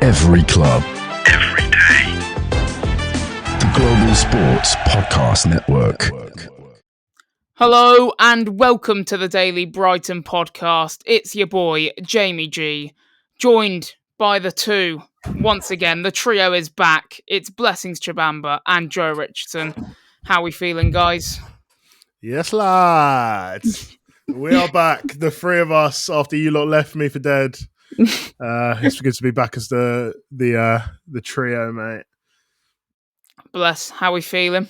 Every club. Every day. The Global Sports Podcast Network. Hello and welcome to the Daily Brighton podcast. It's your boy, Jamie G, joined by the two. Once again, the trio is back. It's Blessings Chibamba and Joe Richardson. How are we feeling, guys? Yes, lads. We are back, the three of us, after you lot left me for dead. It's good to be back as the trio, mate. Bless, how are we feeling?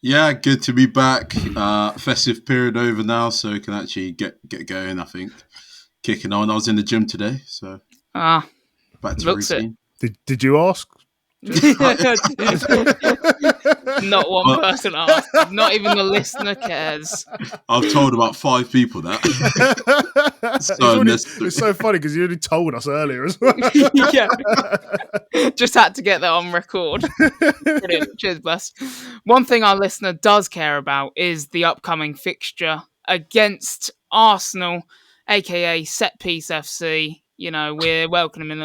Yeah, good to be back. Festive period over now, so we can actually get going, I think. Kicking on. I was in the gym today, so back to routine. Did you ask? Not one person asked. Not even the listener cares. I've told about 5 people that. It's so funny because you already told us earlier as well. Yeah. Just had to get that on record. Brilliant. Cheers, Bless. One thing our listener does care about is the upcoming fixture against Arsenal, aka Set Piece FC. You know, we're welcoming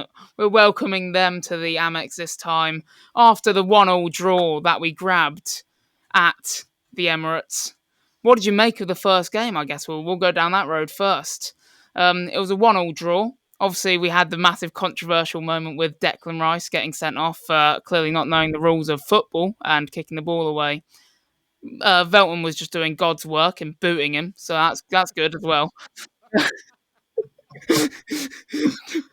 them to the Amex this time after the 1-1 draw that we grabbed at the Emirates. What did you make of the first game? I guess we'll go down that road first. It was a 1-1 draw. Obviously, we had the massive controversial moment with Declan Rice getting sent off, clearly not knowing the rules of football and kicking the ball away. Velton was just doing God's work and booting him, so that's good as well.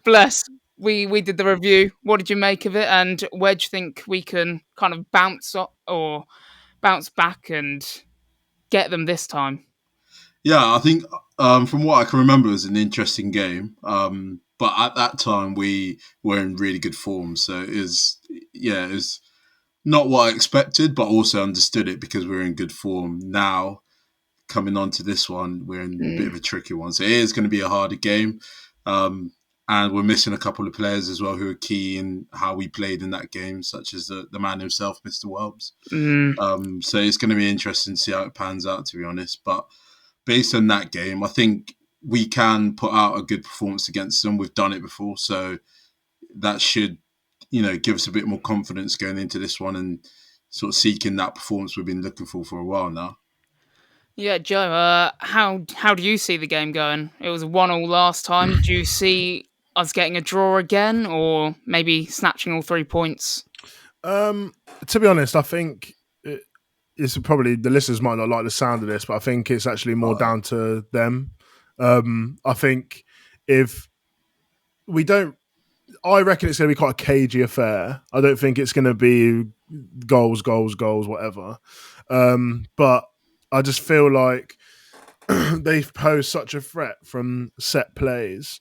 Bless. We did the review. What did you make of it, and where do you think we can kind of bounce back and get them this time? Yeah, I think from what I can remember, it was an interesting game. But at that time, we were in really good form, so it was not what I expected, but also understood it because we're in good form now. Coming on to this one, we're in a bit of a tricky one. So it is going to be a harder game. And we're missing a couple of players as well who are key in how we played in that game, such as the man himself, Mr. Welbs. So it's going to be interesting to see how it pans out, to be honest. But based on that game, I think we can put out a good performance against them. We've done it before. So that should, give us a bit more confidence going into this one and sort of seeking that performance we've been looking for a while now. Yeah, Joe, how do you see the game going? It was 1-1 last time. Do you see us getting a draw again, or maybe snatching all 3 points? To be honest, I think it's probably, the listeners might not like the sound of this, but I think it's actually more down to them. I think if we don't, I reckon it's going to be quite a cagey affair. I don't think it's going to be goals, whatever. But I just feel like they've posed such a threat from set plays,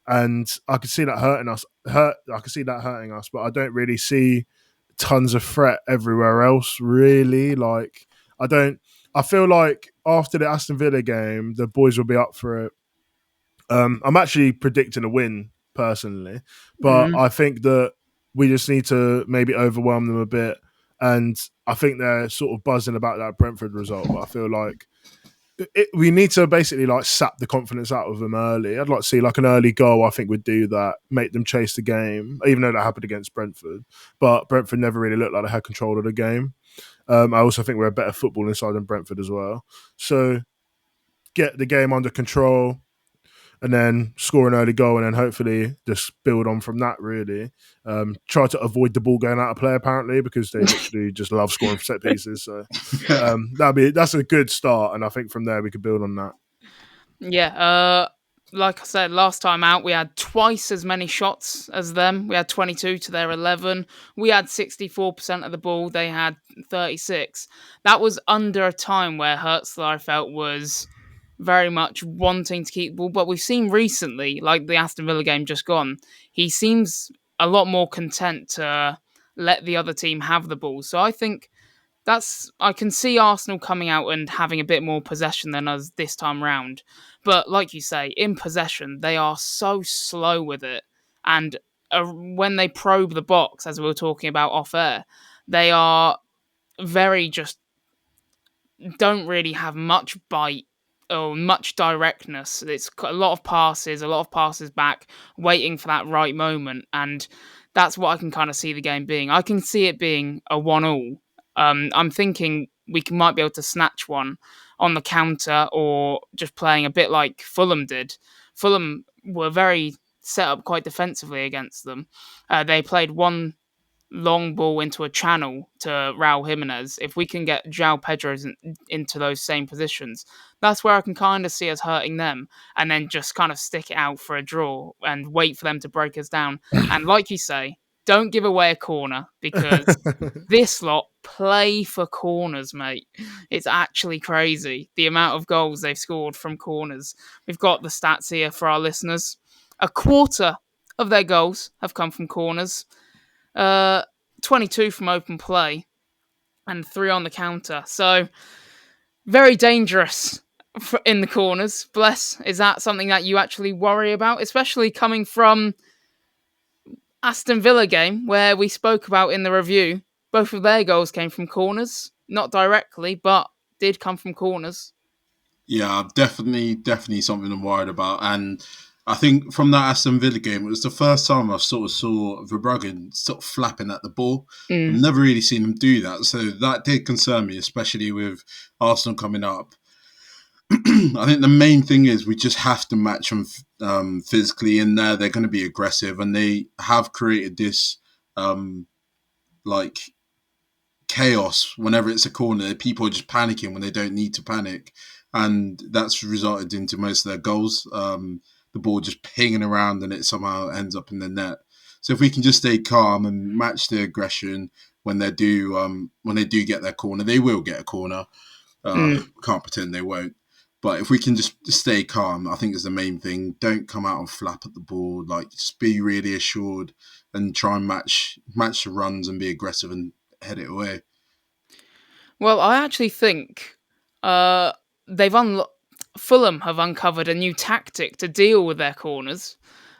and I could see that hurting us. I could see that hurting us, but I don't really see tons of threat everywhere else. Really, I feel like after the Aston Villa game, the boys will be up for it. I'm actually predicting a win personally, but I think that we just need to maybe overwhelm them a bit. And I think they're sort of buzzing about that Brentford result, but I feel like we need to basically sap the confidence out of them early. I'd like to see an early goal. I think would do that, make them chase the game, even though that happened against Brentford. But Brentford never really looked like they had control of the game. I also think we're a better football inside than Brentford as well. So get the game under control, and then score an early goal, and then hopefully just build on from that, really. Try to avoid the ball going out of play, apparently, because they literally just love scoring set pieces. So that's a good start, and I think from there we could build on that. Yeah, like I said, last time out, we had twice as many shots as them. We had 22 to their 11. We had 64% of the ball. They had 36. That was under a time where Hertzler, I felt, was very much wanting to keep the ball, but we've seen recently, like the Aston Villa game just gone, he seems a lot more content to let the other team have the ball. So I think I can see Arsenal coming out and having a bit more possession than us this time round. But like you say, in possession, they are so slow with it. And when they probe the box, as we were talking about off air, they are very just don't really have much bite. much directness. It's a lot of passes back, waiting for that right moment, and that's what I can kind of see the game being. I can see it being a 1-1. I'm thinking might be able to snatch one on the counter, or just playing a bit like Fulham did. Fulham were very set up quite defensively against them. They played one long ball into a channel to Raul Jimenez. If we can get João Pedro into those same positions, that's where I can kind of see us hurting them, and then just kind of stick it out for a draw and wait for them to break us down. And like you say, don't give away a corner, because this lot play for corners, mate. It's actually crazy the amount of goals they've scored from corners. We've got the stats here for our listeners. A quarter of their goals have come from corners. 22 from open play and 3 on the counter. So very dangerous in the corners. Bless, is that something that you actually worry about, especially coming from Aston Villa game where we spoke about in the review? Both of their goals came from corners, not directly, but did come from corners. Yeah, definitely something I'm worried about. And I think from that Aston Villa game, it was the first time I sort of saw Verbruggen sort of flapping at the ball. I've never really seen him do that. So that did concern me, especially with Arsenal coming up. I think the main thing is we just have to match them physically in there. They're going to be aggressive, and they have created this like chaos whenever it's a corner. People are just panicking when they don't need to panic, and that's resulted into most of their goals. The ball just pinging around and it somehow ends up in the net. So if we can just stay calm and match the aggression when they do get their corner, they will get a corner. Can't pretend they won't. But if we can just stay calm, I think is the main thing. Don't come out and flap at the ball. Like, just be really assured and try and match the runs and be aggressive and head it away. Well, I actually think Fulham have uncovered a new tactic to deal with their corners,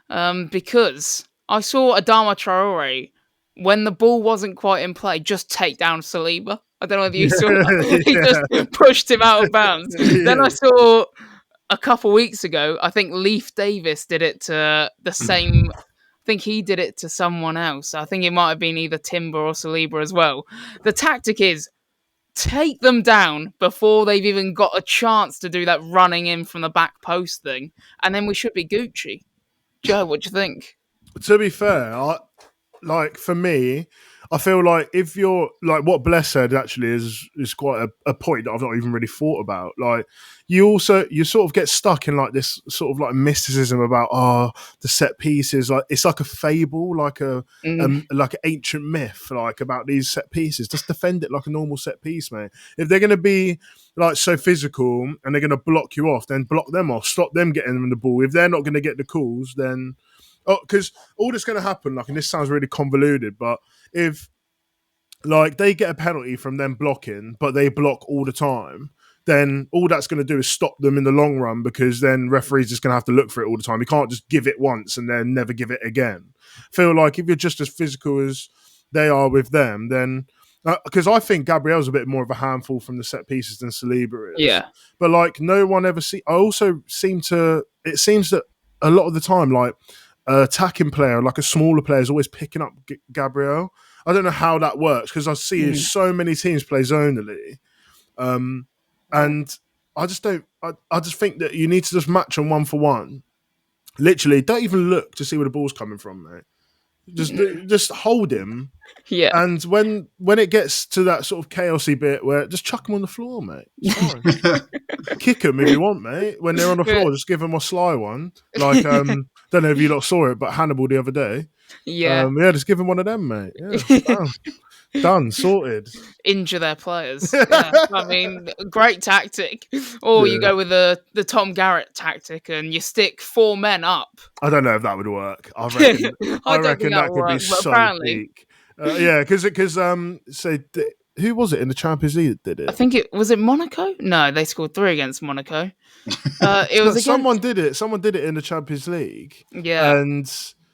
because I saw Adama Traore, when the ball wasn't quite in play, just take down Saliba. I don't know if you saw that. He just pushed him out of bounds. Yeah. Then I saw a couple weeks ago, I think Leif Davis did it to the same. I think he did it to someone else. I think it might have been either Timber or Saliba as well. The tactic is take them down before they've even got a chance to do that running in from the back post thing, and then we should be Gucci. Joe, what do you think? To be fair, for me, I feel like if you're like what Bless said actually is quite a point that I've not even really thought about. Like you sort of get stuck in like this sort of like mysticism about the set pieces. Like it's like a fable, like an ancient myth, like about these set pieces. Just defend it like a normal set piece, mate. If they're gonna be like so physical and they're gonna block you off, then block them off. Stop them getting them the ball. If they're not gonna get the calls, then because all that's going to happen, like, and this sounds really convoluted, but if like they get a penalty from them blocking, but they block all the time, then all that's going to do is stop them in the long run, because then referees just going to have to look for it all the time. You can't just give it once and then never give it again. I feel like if you're just as physical as they are with them, then because I think Gabriel's a bit more of a handful from the set pieces than Saliba is. Yeah, but like no one ever I also seems that a lot of the time, like attacking player, like a smaller player, is always picking up Gabriel. I don't know how that works, because I see so many teams play zonally, and I just don't. I just think that you need to just match them 1-for-1. Literally, don't even look to see where the ball's coming from, mate. Just hold him. Yeah. And when it gets to that sort of chaosy bit, where just chuck him on the floor, mate. Kick him if you want, mate. When they're on the floor, just give them a sly one. Like don't know if you lot saw it, but Hannibal the other day. Yeah. Just give him one of them, mate. Yeah, done, sorted. Injure their players. Yeah. I mean, great tactic. Or you go with the Tom Garrett tactic and you stick 4 men up. I don't know if that would work. I reckon that could be so peak. Because who was it in the Champions League that did it? I think was it Monaco? No, they scored 3 against Monaco. It was someone did it. Someone did it in the Champions League. Yeah, and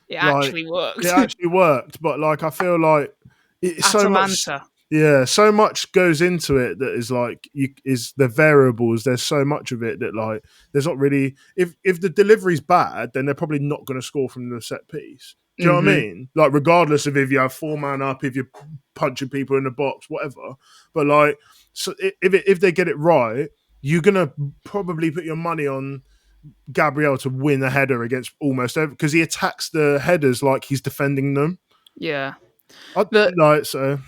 it actually worked. It actually worked, but like I feel like it's Atalanta. so much. Yeah, so much goes into it that is like is the variables. There's so much of it that like there's not really. If the delivery's bad, then they're probably not going to score from the set piece. Do you know what I mean? Like regardless of if you have 4-man up, if you're punching people in the box, whatever. But like, so if they get it right, you're gonna probably put your money on Gabriel to win a header against almost every, because he attacks the headers like he's defending them. Yeah. So.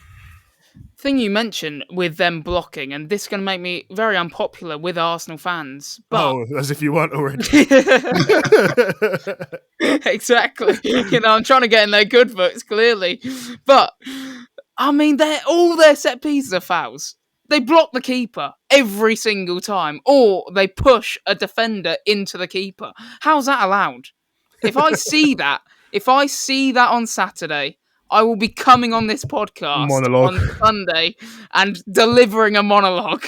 Thing you mentioned with them blocking, and this is going to make me very unpopular with Arsenal fans. But as if you weren't already. Exactly. I'm trying to get in their good books, clearly. But, I mean, all their set pieces are fouls. They block the keeper every single time, or they push a defender into the keeper. How's that allowed? If I see that on Saturday, I will be coming on this podcast on Sunday and delivering a monologue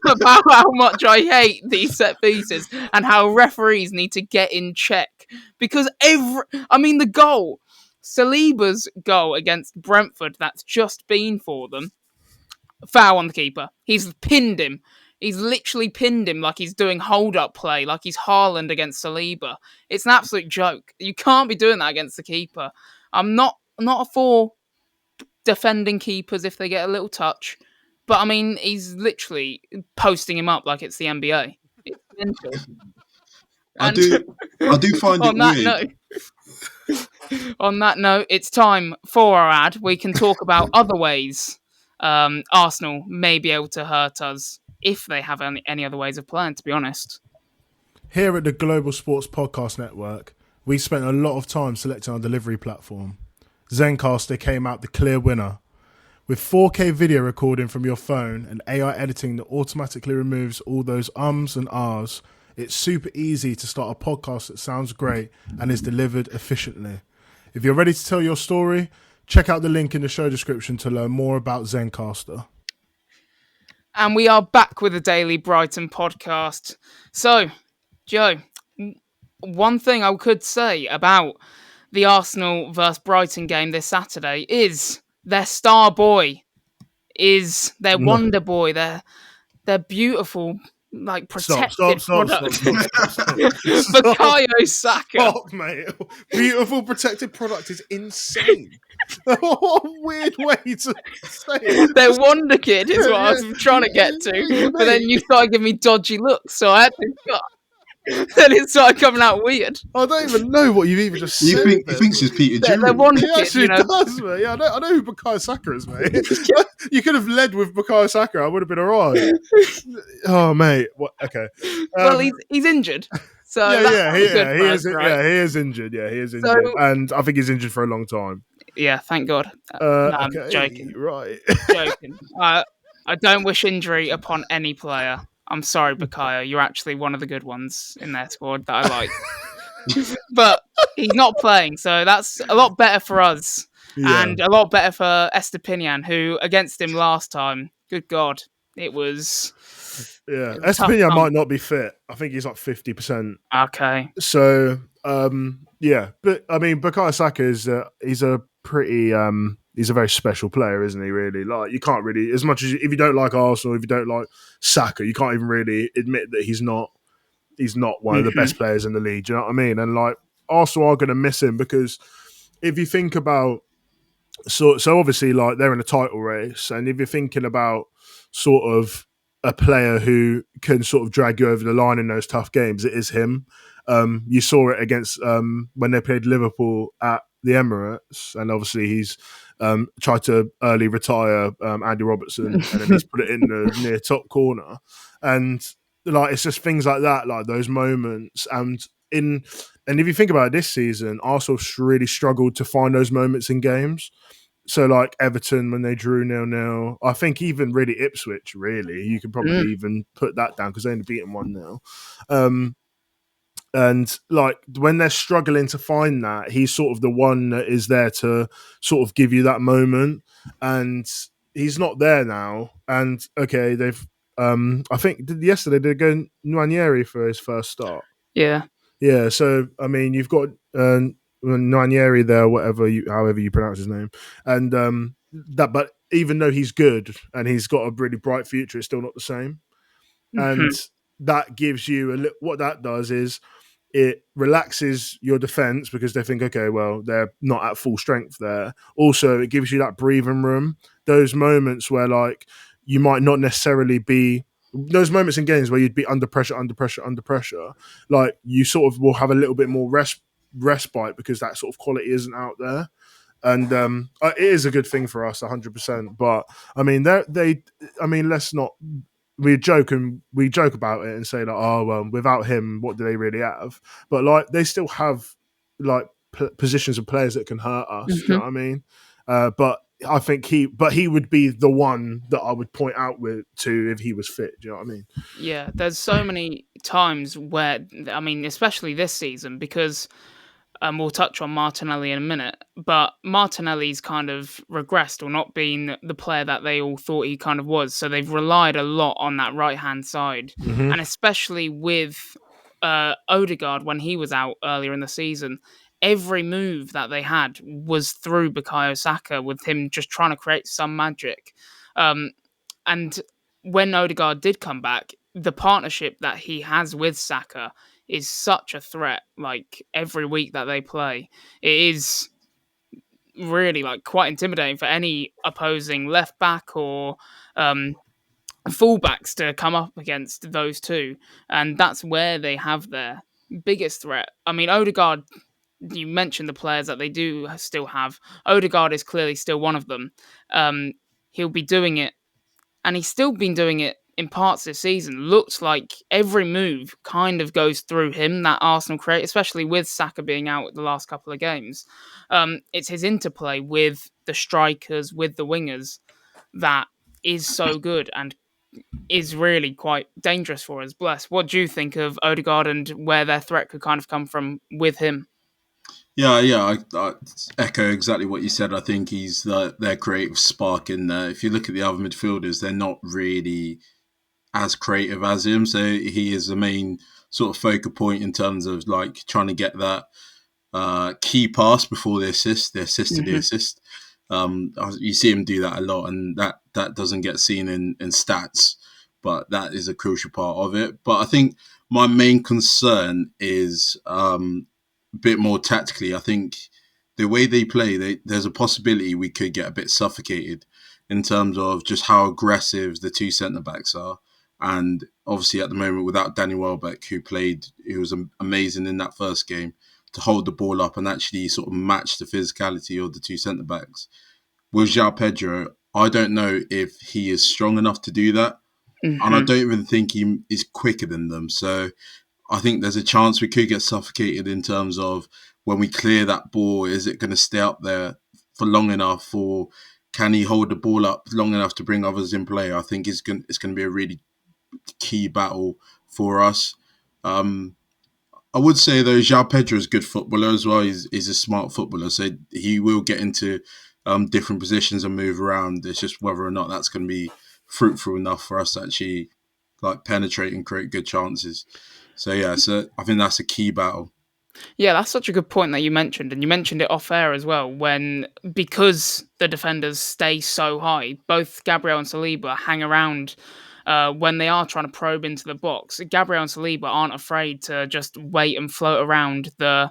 about how much I hate these set pieces and how referees need to get in check. Because the goal, Saliba's goal against Brentford that's just been for them, foul on the keeper. He's pinned him. He's literally pinned him like he's doing hold-up play, like he's Haaland against Saliba. It's an absolute joke. You can't be doing that against the keeper. I'm not for defending keepers if they get a little touch, but I mean, he's literally posting him up like it's the NBA. It's mental. I do find it weird. On that note, it's time for our ad. We can talk about other ways Arsenal may be able to hurt us if they have any other ways of playing, to be honest. Here at the Global Sports Podcast Network, we spent a lot of time selecting our delivery platform. Zencastr came out the clear winner. With 4K video recording from your phone and AI editing that automatically removes all those ums and ahs, it's super easy to start a podcast that sounds great and is delivered efficiently. If you're ready to tell your story, check out the link in the show description to learn more about Zencastr. And we are back with the Daily Brighton podcast. So, Joe, one thing I could say about the Arsenal vs Brighton game this Saturday is their star boy, is their wonder boy, their beautiful, like, protected product. Bukayo Saka. Stop, mate. Beautiful protected product is insane. What a weird way to say it. Their wonder kid is what I was trying to get to. But then you started giving me dodgy looks, so I had to cut. Then it started coming out weird. I don't even know what you've even just said. He thinks it's Peter Drury. They're wonder He kid, actually does, mate. Yeah, I know who Bukayo Saka is, mate. You could have led with Bukayo Saka. I would have been all right. Oh, mate. What? Okay. Well, he's injured. So he is injured. Yeah, he is injured. So, and I think he's injured for a long time. Yeah, thank God. No, I'm joking. Right. Joking. I don't wish injury upon any player. I'm sorry, Bakai. You're actually one of the good ones in their squad that I like. But he's not playing, so that's a lot better for us. Yeah. And a lot better for Estepinian, who, against him last time, good God, it was... Yeah, Estepinian might not be fit. I think he's like 50%. Okay. So, yeah. But, I mean, Bukayo Saka he's a pretty... he's a very special player, isn't he, really? Like, you can't really... As much as... If you don't like Arsenal, if you don't like Saka, you can't even really admit that he's not one of the best players in the league. Do you know what I mean? And, like, Arsenal are going to miss him because if you think about... So obviously, like, they're in a title race. And if you're thinking about sort of a player who can sort of drag you over the line in those tough games, it is him. You saw it against... when they played Liverpool at the Emirates, and obviously he's tried to early retire Andy Robertson, and then he's put it in the near top corner, and like it's just things like that, like those moments. And if you think about it, this season, Arsenal really struggled to find those moments in games. So like Everton when they drew 0-0, I think even really Ipswich, really you could probably even put that down because they only beaten 1-0. And like when they're struggling to find that, he's sort of the one that is there to sort of give you that moment. And he's not there now. And okay, they've I think yesterday they go Nwaneri for his first start. Yeah. Yeah. So I mean, you've got Nwaneri there, however you pronounce his name, and but even though he's good and he's got a really bright future, it's still not the same. And that gives you what that does is it relaxes your defense because they think, okay, well, they're not at full strength there. Also, it gives you that breathing room. Those moments where like you might not necessarily be those moments in games where you'd be under pressure, like you sort of will have a little bit more respite because that sort of quality isn't out there. And it is a good thing for us, 100%. But I mean, let's not. We joke about it and say like, oh well, without him, what do they really have? But like, they still have like positions of players that can hurt us. Do you know what I mean? But I think he would be the one that I would point out to if he was fit. Do you know what I mean? Yeah, there's so many times where, I mean, especially this season, because we'll touch on Martinelli in a minute, but Martinelli's kind of regressed or not been the player that they all thought he kind of was. So they've relied a lot on that right-hand side. And especially with Odegard, when he was out earlier in the season, every move that they had was through Bakai Saka, with him just trying to create some magic. And when Odegaard did come back, the partnership that he has with Saka is such a threat. Like every week that they play, it is really like quite intimidating for any opposing left back or fullbacks to come up against those two. And that's where they have their biggest threat. I mean, Odegaard, you mentioned the players that they do still have. Odegaard is clearly still one of them. He'll be doing it, and he's still been doing it in parts this season. Looks like every move kind of goes through him that Arsenal create, especially with Saka being out the last couple of games. It's his interplay with the strikers, with the wingers, that is so good and is really quite dangerous for us. Bless, what do you think of Odegaard and where their threat could kind of come from with him? Yeah, I echo exactly what you said. I think he's their creative spark in there. If you look at the other midfielders, they're not really as creative as him. So he is the main sort of focal point in terms of like trying to get that key pass before the assist to the assist. You see him do that a lot, and that doesn't get seen in stats, but that is a crucial part of it. But I think my main concern is a bit more tactically. I think the way they play, there's a possibility we could get a bit suffocated in terms of just how aggressive the two centre-backs are. And obviously at the moment, without Danny Welbeck, who was amazing in that first game, to hold the ball up and actually sort of match the physicality of the two centre-backs. With João Pedro, I don't know if he is strong enough to do that. And I don't even think he is quicker than them. So I think there's a chance we could get suffocated in terms of when we clear that ball, is it going to stay up there for long enough, or can he hold the ball up long enough to bring others in play? I think it's going to be a really key battle for us. I would say though, João Pedro is a good footballer as well. He's a smart footballer, so he will get into different positions and move around. It's just whether or not that's going to be fruitful enough for us to actually like penetrate and create good chances. So yeah, so I think that's a key battle. Yeah, that's such a good point that you mentioned, and you mentioned it off air as well. Because the defenders stay so high, both Gabriel and Saliba hang around. When they are trying to probe into the box, Gabriel and Saliba aren't afraid to just wait and float around the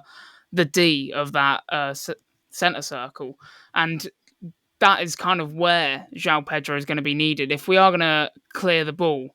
D of that centre circle. And that is kind of where João Pedro is going to be needed. If we are going to clear the ball,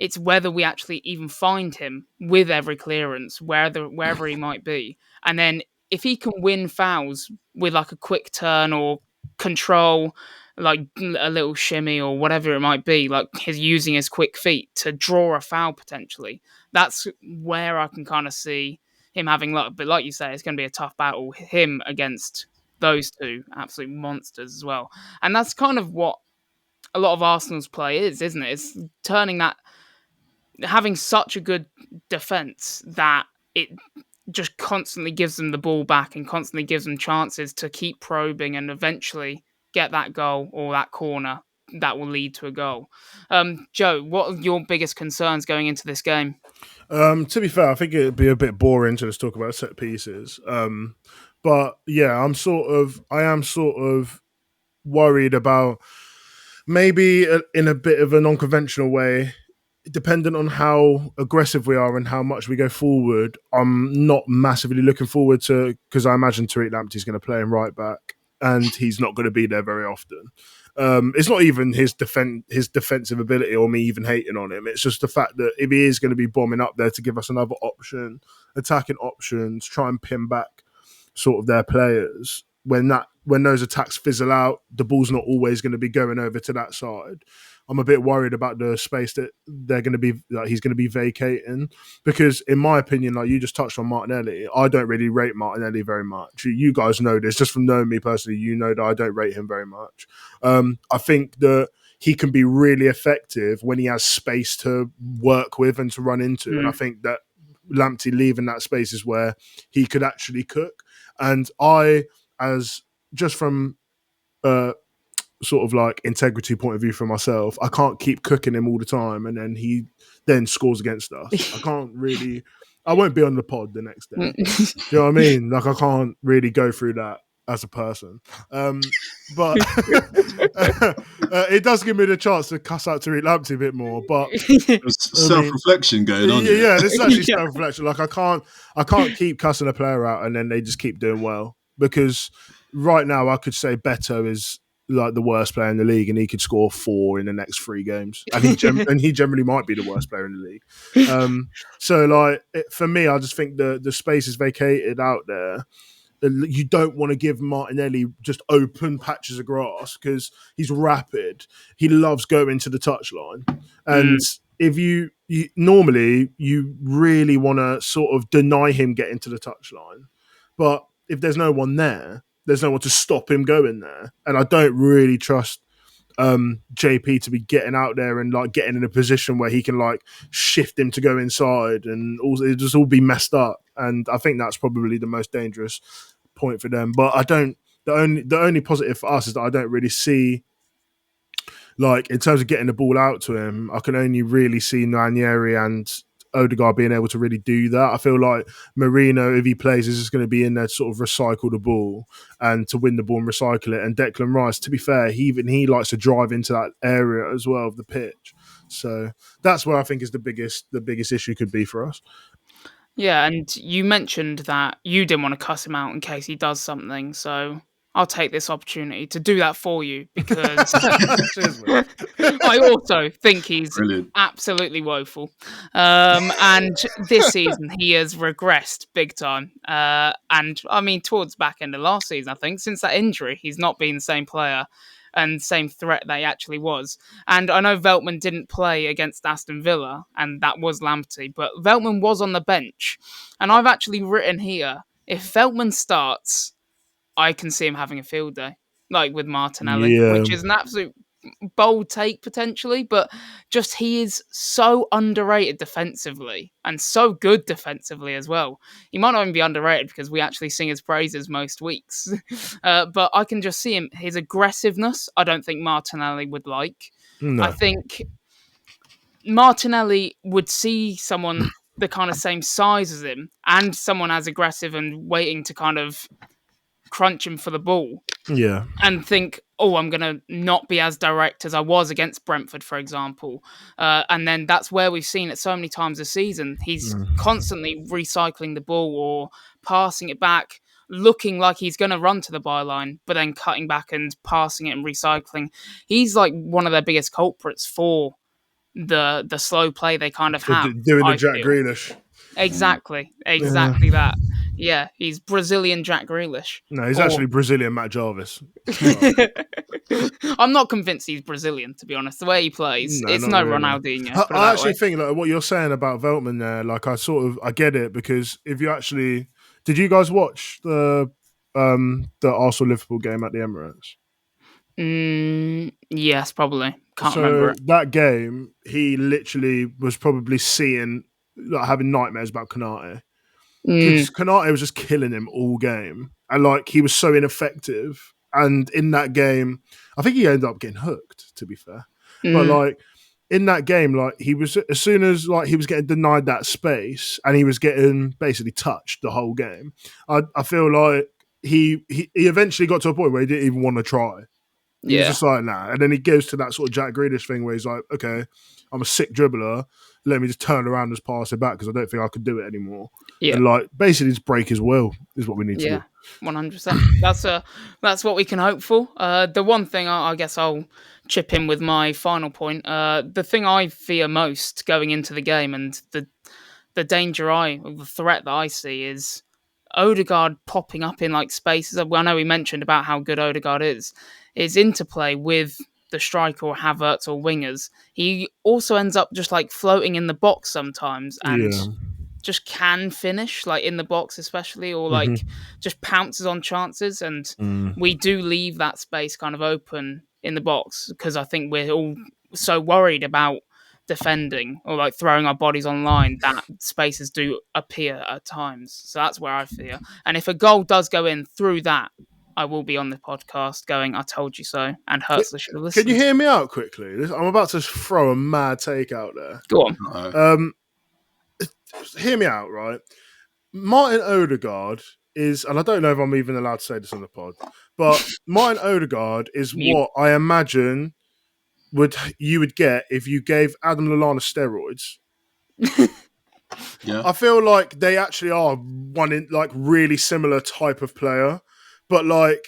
it's whether we actually even find him with every clearance, wherever he might be. And then if he can win fouls with like a quick turn or control, like a little shimmy or whatever it might be, like using his quick feet to draw a foul potentially, that's where I can kind of see him having luck. But like you say, it's going to be a tough battle, him against those two absolute monsters as well. And that's kind of what a lot of Arsenal's play is, isn't it? It's turning that, having such a good defence that it just constantly gives them the ball back and constantly gives them chances to keep probing and eventually get that goal or that corner that will lead to a goal. Joe, what are your biggest concerns going into this game? To be fair, I think it'd be a bit boring to just talk about set pieces. But yeah, I am sort of worried about maybe in a bit of a non-conventional way, dependent on how aggressive we are and how much we go forward, I'm not massively looking forward to, because I imagine Tariq Lamptey's going to play him right back, and he's not going to be there very often. It's not even his defensive ability or me even hating on him. It's just the fact that if he is going to be bombing up there to give us another option, attacking options, try and pin back sort of their players, when those attacks fizzle out, the ball's not always going to be going over to that side. I'm a bit worried about the space that he's going to be vacating, because in my opinion, like you just touched on Martinelli, I don't really rate Martinelli very much. You guys know this, just from knowing me personally, you know that I don't rate him very much. I think that he can be really effective when he has space to work with and to run into. And I think that Lamptey leaving that space is where he could actually cook. And just from sort of like integrity point of view for myself, I can't keep cooking him all the time and then he then scores against us. I won't be on the pod the next day. Do you know what I mean? Like, I can't really go through that as a person. But it does give me the chance to cuss out Tariq Lamptey a bit more. But self-reflection going on. Yeah, this is actually self-reflection. Like, I can't keep cussing a player out and then they just keep doing well, because right now I could say Beto is like the worst player in the league and he could score 4 in the next 3 games, and he generally might be the worst player in the league. So like for me, I just think the space is vacated out there. You don't want to give Martinelli just open patches of grass because he's rapid. He loves going to the touchline, and if you normally you really want to sort of deny him getting to the touchline, but if there's no one there, there's no one to stop him going there. And I don't really trust JP to be getting out there and like getting in a position where he can like shift him to go inside, and it just all be messed up. And I think that's probably the most dangerous point for them. But I don't. The only positive for us is that I don't really see, like, in terms of getting the ball out to him, I can only really see Nwaneri and Odegard being able to really do that. I feel like Marino, if he plays, is just going to be in there to sort of recycle the ball and to win the ball and recycle it. And Declan Rice, to be fair, he likes to drive into that area as well of the pitch. So that's where I think is the biggest issue could be for us. Yeah, and you mentioned that you didn't want to cuss him out in case he does something, so I'll take this opportunity to do that for you, because I also think he's absolutely woeful. And this season, he has regressed big time. And I mean, towards the back end of last season, I think, since that injury, he's not been the same player and same threat that he actually was. And I know Veltman didn't play against Aston Villa, and that was Lamptey, but Veltman was on the bench. And I've actually written here, if Veltman starts, I can see him having a field day, like with Martinelli, which is an absolute bold take potentially, but just he is so underrated defensively and so good defensively as well. He might not even be underrated because we actually sing his praises most weeks. But I can just see him, his aggressiveness, I don't think Martinelli would like. No. I think Martinelli would see someone the kind of same size as him and someone as aggressive and waiting to kind of crunch him for the ball. Yeah. And think, oh, I'm going to not be as direct as I was against Brentford, for example. And then that's where we've seen it so many times this season. He's constantly recycling the ball or passing it back, looking like he's going to run to the byline, but then cutting back and passing it and recycling. He's like one of their biggest culprits for the slow play they kind of have. Doing the Jack Grealish. Exactly that. Yeah, he's Brazilian Jack Grealish. No, he's actually Brazilian Matt Jarvis. I'm not convinced he's Brazilian, to be honest. The way he plays, it's no really. Ronaldinho. I actually think like what you're saying about Veltman there, like I get it, because if you actually did you guys watch the Arsenal Liverpool game at the Emirates? Yes, probably. Can't remember it. That game, he literally was probably seeing, like, having nightmares about Konate. Because Konate was just killing him all game. And like he was so ineffective. And in that game, I think he ended up getting hooked, to be fair. But like in that game, like he was, as soon as like he was getting denied that space and he was getting basically touched the whole game, I feel like he eventually got to a point where he didn't even want to try. He was Yeah. just like, nah. And then he goes to that sort of Jack Grealish thing where he's like, okay, I'm a sick dribbler. Let me just turn around and just pass it back because I don't think I can do it anymore. Yeah. And like basically just break his will is what we need to do. 100%. That's what we can hope for. The one thing I guess I'll chip in with my final point. The thing I fear most going into the game, and the the threat that I see is Odegaard popping up in like spaces. I know we mentioned about how good Odegaard is. His interplay with the striker or Havertz or wingers. He also ends up just like floating in the box sometimes and Yeah. just can finish like in the box especially, or like just pounces on chances, and we do leave that space kind of open in the box because I think we're all so worried about defending or like throwing our bodies online that spaces do appear at times. So that's where I fear. And if a goal does go in through that, I will be on the podcast going, I told you so, and Hertzler should have listened. Can you hear me out quickly? I'm about to throw a mad take out there. Go on. No. Hear me out, right? Martin Odegaard is, and I don't know if I'm even allowed to say this on the pod, but Martin Odegaard is what I imagine you would get if you gave Adam Lallana steroids. Yeah. I feel like they actually are one in like really similar type of player, but like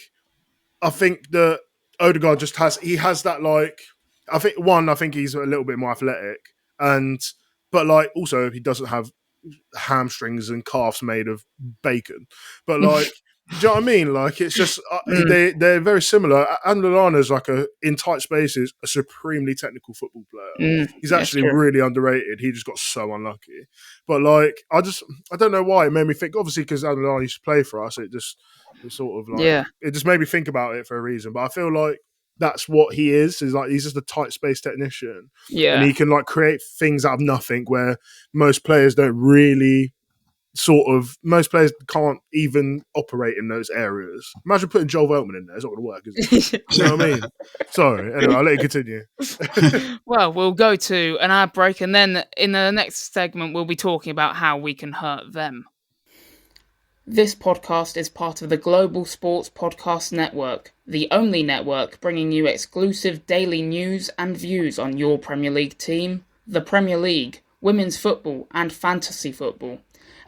I think that Odegaard just has that like I think he's a little bit more athletic, but like also he doesn't have hamstrings and calves made of bacon, but like do you know what I mean? Like it's just they're very similar. And Lallana's like in tight spaces a supremely technical football player. He's actually really underrated. He just got so unlucky. But like I don't know why it made me think. Obviously, because Adam Lallana used to play for us, it sort of like it just made me think about it for a reason. But I feel like that's what he is like he's just a tight space technician. Yeah. And he can like create things out of nothing where most players can't even operate in those areas. Imagine putting Joel Veltman in there. It's not going to work, is it? You know what I mean? Sorry. Anyway, I'll let you continue. Well, we'll go to an ad break, and then in the next segment, we'll be talking about how we can hurt them. This podcast is part of the Global Sports Podcast Network, the only network bringing you exclusive daily news and views on your Premier League team, the Premier League, women's football, and fantasy football.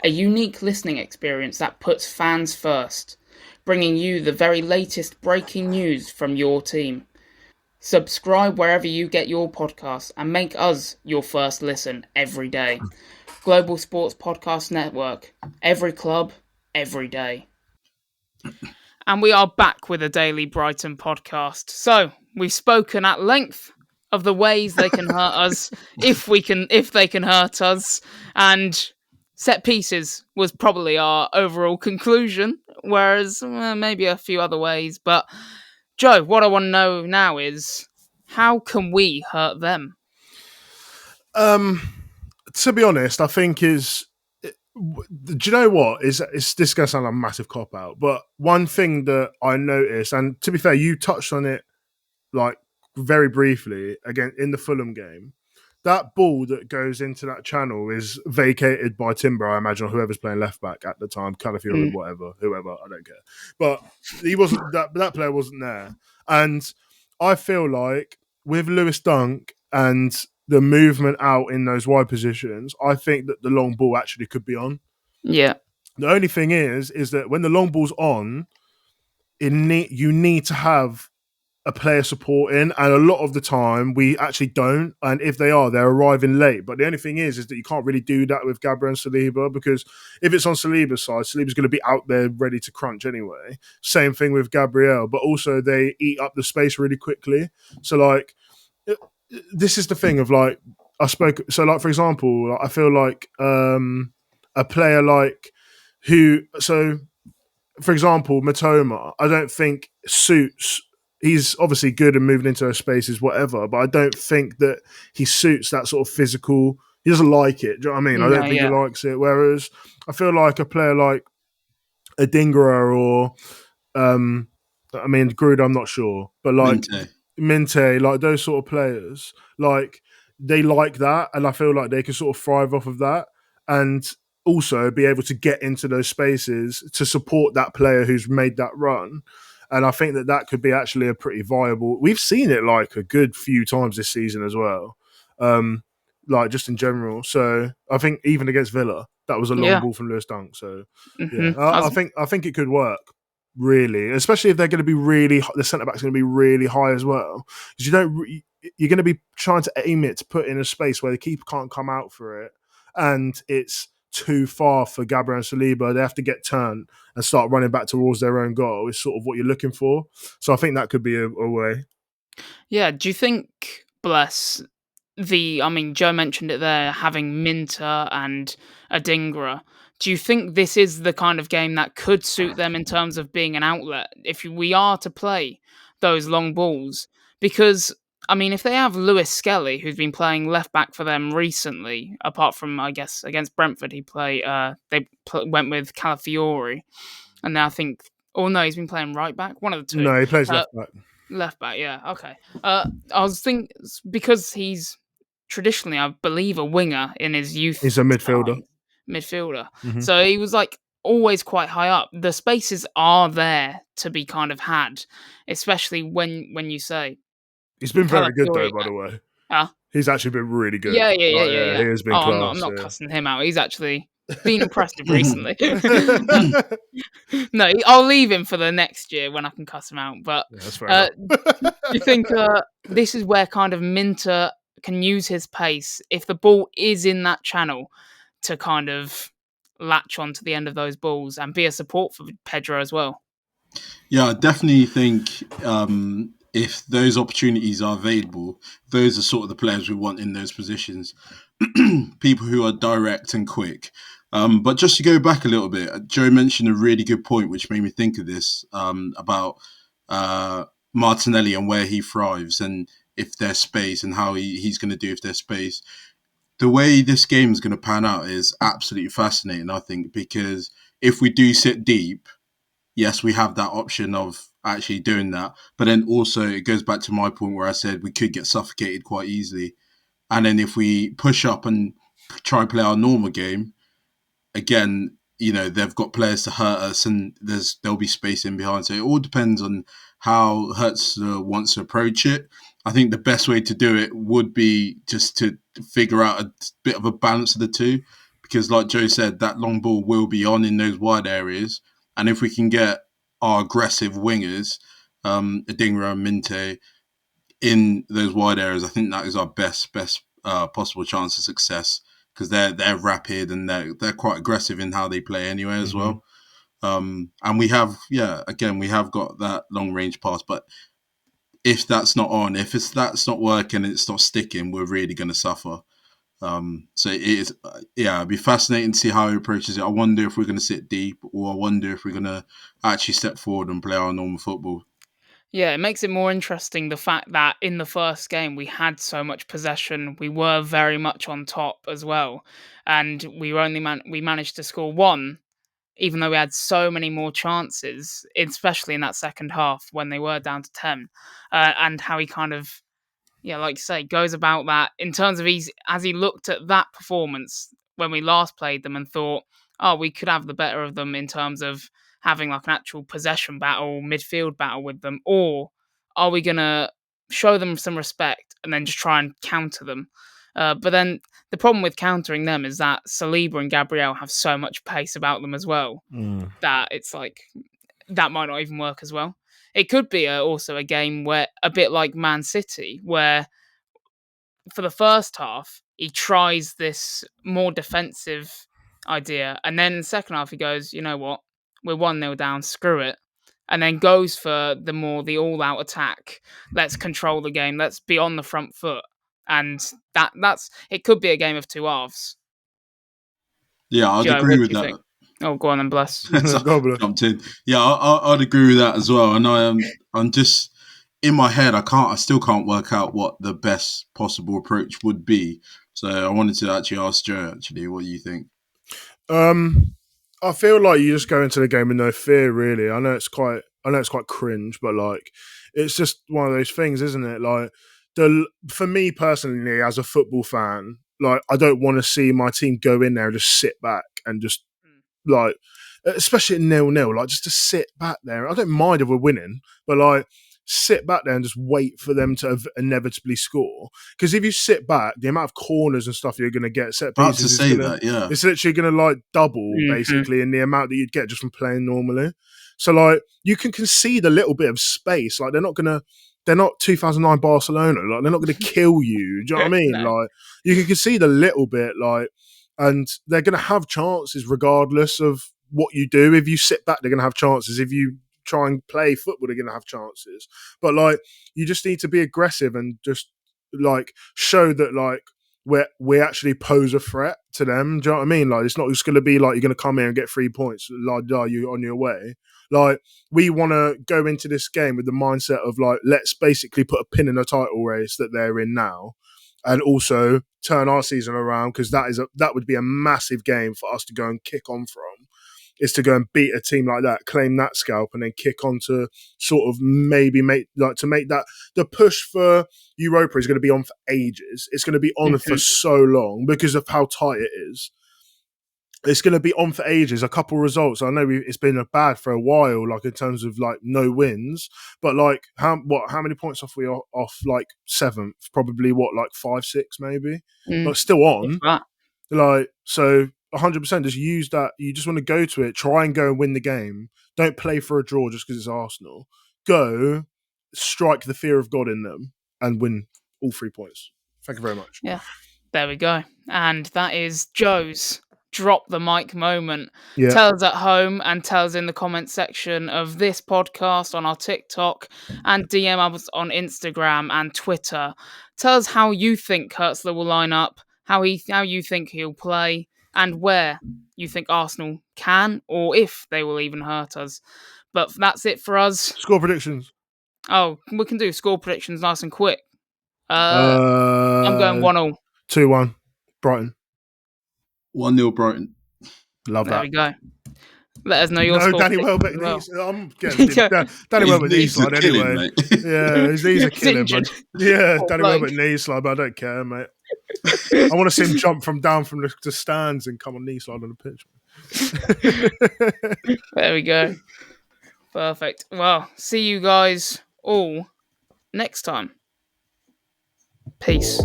A unique listening experience that puts fans first, bringing you the very latest breaking news from your team. Subscribe wherever you get your podcasts and make us your first listen every day. Global Sports Podcast Network. Every club, every day. And we are back with a daily Brighton podcast. So, we've spoken at length of the ways they can hurt us, if they can hurt us, and set pieces was probably our overall conclusion, whereas maybe a few other ways. But Joe, what I want to know now is, how can we hurt them? To be honest, I think do you know what? This is going to sound like a massive cop-out, but one thing that I noticed, and to be fair, you touched on it like very briefly, again, in the Fulham game, that ball that goes into that channel is vacated by Timber, I imagine, or whoever's playing left back at the time, Calafield, whoever, I don't care. But he wasn't that player wasn't there. And I feel like with Lewis Dunk and the movement out in those wide positions, I think that the long ball actually could be on. Yeah. The only thing is that when the long ball's on, you need to have a player supporting, and a lot of the time we actually don't. And if they are, they're arriving late. But the only thing is that you can't really do that with Gabriel and Saliba, because if it's on Saliba's side, Saliba's going to be out there ready to crunch anyway. Same thing with Gabriel, but also they eat up the space really quickly. So like, this is the thing of like, so like, for example, I feel like a player like for example, Matoma, I don't think suits. He's obviously good and moving into those spaces, whatever, but I don't think that he suits that sort of physical. He doesn't like it. Do you know what I mean? I don't think he likes it. Whereas I feel like a player like Odegard or, Grud, I'm not sure, but like Minte, like those sort of players, like they like that, and I feel like they can sort of thrive off of that, and also be able to get into those spaces to support that player who's made that run. And I think that could be actually a pretty viable. We've seen it like a good few times this season as well, like just in general. So I think even against Villa, that was a long ball from Lewis Dunk. So I think it could work really, especially if they're going to be the centre back's going to be really high as well, because you're going to be trying to aim it to put in a space where the keeper can't come out for it, and it's too far for Gabriel and Saliba. They have to get turned and start running back towards their own goal. Is sort of what you're looking for. So I think that could be a way. Yeah. Do you think, Bless, Joe mentioned it there, having Minter and Adingra. Do you think this is the kind of game that could suit them in terms of being an outlet if we are to play those long balls? Because if they have Lewis Skelly, who's been playing left back for them recently, apart from I guess against Brentford, went with Calafiori, and now I think, he's been playing right back. One of the two. No, he plays left back. Left back, yeah, okay. I was thinking because he's traditionally, I believe, a winger in his youth. He's a midfielder. Mm-hmm. So he was like always quite high up. The spaces are there to be kind of had, especially when you say he's been very good though. By the way, he's actually been really good. Yeah. He has been class. I'm not cussing him out. He's actually been impressive recently. No, I'll leave him for the next year when I can cuss him out. But that's fair do you think this is where kind of Minter can use his pace if the ball is in that channel to kind of latch onto the end of those balls and be a support for Pedro as well? Yeah, I definitely think if those opportunities are available, those are sort of the players we want in those positions. People who are direct and quick. But just to go back a little bit, Joe mentioned a really good point, which made me think of this, about Martinelli and where he thrives and if there's space and how he's going to do if there's space. The way this game is going to pan out is absolutely fascinating, I think, because if we do sit deep, yes, we have that option of actually doing that. But then also it goes back to my point where I said we could get suffocated quite easily. And then if we push up and try and play our normal game, again, they've got players to hurt us and there'll be space in behind. So it all depends on how Hertz wants to approach it. I think the best way to do it would be just to figure out a bit of a balance of the two, because like Joe said, that long ball will be on in those wide areas. And if we can get our aggressive wingers, Adingra and Minte, in those wide areas, I think that is our best possible chance of success, because they're rapid and they're quite aggressive in how they play anyway as well. And we have got that long range pass, but if that's not on, that's not working, it's not sticking, we're really going to suffer. So it is, it'd be fascinating to see how he approaches it. I wonder if we're going to sit deep, or I wonder if we're going to actually step forward and play our normal football. Yeah, it makes it more interesting, the fact that in the first game we had so much possession, we were very much on top as well, and we managed to score one, even though we had so many more chances, especially in that second half when they were down to 10, and how he kind of, like you say, goes about that in terms of as he looked at that performance when we last played them and thought, we could have the better of them in terms of having like an actual possession battle, midfield battle with them, or are we going to show them some respect and then just try and counter them? But then the problem with countering them is that Saliba and Gabriel have so much pace about them as well, that it's like, that might not even work as well. It could be also a game where, a bit like Man City, where for the first half, he tries this more defensive idea, and then in the second half he goes, you know what, we're 1-0 down, screw it, and then goes for the all-out attack. Let's control the game, let's be on the front foot, and that's it could be a game of two halves. Yeah, I'd agree with that. Think? Oh, go on then, Bless. Jumped in. Yeah, I'd agree with that as well. And I'm just in my head, I still can't work out what the best possible approach would be. So I wanted to actually ask Joe. Actually, what do you think? I feel like you just go into the game with no fear. Really, I know it's quite cringe, but like, it's just one of those things, isn't it? Like, for me personally, as a football fan, like, I don't want to see my team go in there and just sit back and just like, especially at 0-0, like just to sit back there. I don't mind if we're winning, but like sit back there and just wait for them to inevitably score. Because if you sit back, the amount of corners and stuff you're going to get, set About pieces, to say that, yeah. it's literally going to like double basically in the amount that you'd get just from playing normally. So like you can concede a little bit of space. Like they're not 2009 Barcelona. Like they're not going to kill you. Do you know what I mean? No. Like you can concede a little bit, like, and they're going to have chances regardless of what you do. If you sit back, they're going to have chances. If you try and play football, they're going to have chances. But like you just need to be aggressive and just like show that like we actually pose a threat to them. Do you know what I mean? Like it's not just going to be like you're going to come here and get 3 points, like you on your way. Like we want to go into this game with the mindset of like let's basically put a pin in the title race that they're in now, and also turn our season around, because that would be a massive game for us to go and kick on from. Is to go and beat a team like that, claim that scalp, and then kick on to sort of maybe make that the push for Europa is going to be on for ages. It's going to be on for so long because of how tight it is. It's going to be on for ages. A couple results. I know it's been bad for a while, like in terms of like no wins, but like how many points off we are off? Like 7th, probably like 5, 6 maybe, but still on. Like so. 100% just use that. You just want to go to it, try and go and win the game. Don't play for a draw just because it's Arsenal. Go, strike the fear of God in them and win all 3 points. Thank you very much. Yeah, there we go. And that is Joe's drop the mic moment. Yeah. Tell us at home and tell us in the comment section of this podcast on our TikTok, and DM us on Instagram and Twitter. Tell us how you think Kurtzler will line up, how you think he'll play, and where you think Arsenal can, or if they will even hurt us. But that's it for us. Score predictions. Oh, we can do score predictions nice and quick. I'm going 1-0. 2-1. Brighton. 1-0 Brighton. Love there that. There we go. Let us know your score. Danny Welbeck. Well. I'm getting Danny Welbeck knee slide anyway. Yeah, his knees are killing. But yeah, Danny Welbeck knee slide, but I don't care, mate. I want to see him jump down from the stands and come on knee slide on the pitch. There we go. Perfect. Well, see you guys all next time. Peace.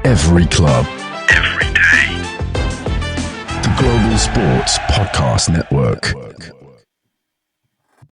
Every club, every day. The Global Sports Podcast Network.